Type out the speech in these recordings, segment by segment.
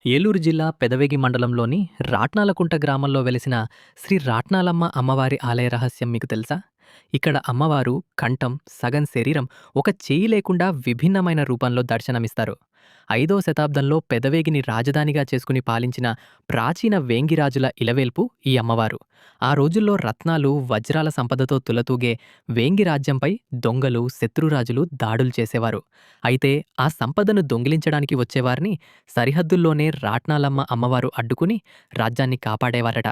ఏలూరు జిల్లా పెదవేగి మండలంలోని రాట్నాలకుంట గ్రామంలో వెలిసిన శ్రీ రాట్నాలమ్మ అమ్మవారి ఆలయ రహస్యం మీకు తెలుసా? ఇక్కడ అమ్మవారు కంఠం, సగం శరీరం, ఒక చేయి లేకుండా విభిన్నమైన రూపంలో దర్శనమిస్తారు. 5వ శతాబ్దంలో పెదవేగిని రాజధానిగా చేసుకుని పాలించిన ప్రాచీన వేంగిరాజుల ఇలవేల్పు ఈ అమ్మవారు. ఆ రోజుల్లో రత్నాలు, వజ్రాల సంపదతో తులతూగే వేంగి రాజ్యంపై దొంగలు, శత్రురాజులు దాడులు చేసేవారు. అయితే ఆ సంపదను దొంగిలించడానికి వచ్చేవారిని సరిహద్దుల్లోనే రాట్నాలమ్మ అమ్మవారు అడ్డుకుని రాజ్యాన్ని కాపాడేవారట.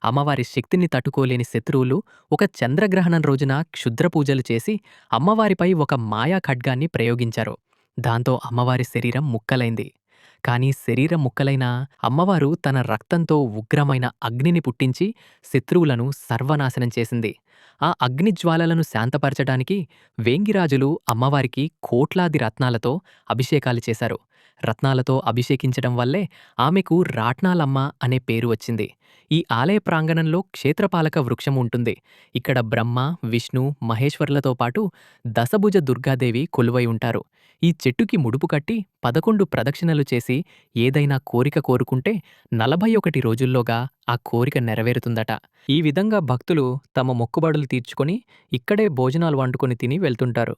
అమ్మవారి శక్తిని తట్టుకోలేని శత్రువులు ఒక చంద్రగ్రహణం రోజున క్షుద్ర పూజలు చేసి అమ్మవారిపై ఒక మాయా ఖడ్గాన్ని ప్రయోగించారు. దాంతో అమ్మవారి శరీరం ముక్కలైంది. కానీ శరీరం ముక్కలైనా అమ్మవారు తన రక్తంతో ఉగ్రమైన అగ్నిని పుట్టించి శత్రువులను సర్వనాశనం చేసింది. ఆ అగ్నిజ్వాలలను శాంతపరచడానికి వేంగిరాజులు అమ్మవారికి కోట్లాది రత్నాలతో అభిషేకాలు చేశారు. రత్నాలతో అభిషేకించడం వల్లే ఆమెకు రాట్నాలమ్మ అనే పేరు వచ్చింది. ఈ ఆలయ ప్రాంగణంలో క్షేత్రపాలక వృక్షం ఉంటుంది. ఇక్కడ బ్రహ్మ, విష్ణు, మహేశ్వరులతో పాటు దశభుజ దుర్గాదేవి కొలువై ఉంటారు. ఈ చెట్టుకి ముడుపు కట్టి 11 ప్రదక్షిణలు చేసి ఏదైనా కోరిక కోరుకుంటే 41 రోజుల్లోగా ఆ కోరిక నెరవేరుతుందట. ఈ విధంగా భక్తులు తమ మొక్కుబడులు తీర్చుకొని ఇక్కడే భోజనాలు వండుకొని తిని వెళ్తుంటారు.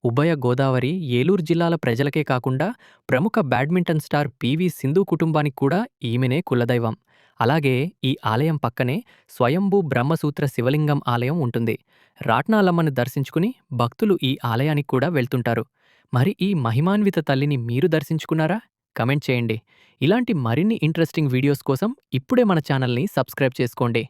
ఉభయ గోదావరి, ఏలూరు జిల్లాల ప్రజలకే కాకుండా ప్రముఖ బ్యాడ్మింటన్ స్టార్ పివి సింధు కుటుంబానికి కూడా ఈమెనే కులదైవం. అలాగే ఈ ఆలయం పక్కనే స్వయంభూ బ్రహ్మసూత్ర శివలింగం ఆలయం ఉంటుంది. రాట్నాలమ్మను దర్శించుకుని భక్తులు ఈ ఆలయానికి కూడా వెళ్తుంటారు. మరి ఈ మహిమాన్విత తల్లిని మీరు దర్శించుకున్నారా? కమెంట్ చేయండి. ఇలాంటి మరిన్ని ఇంట్రెస్టింగ్ వీడియోస్ కోసం ఇప్పుడే మన ఛానల్ని సబ్స్క్రైబ్ చేసుకోండి.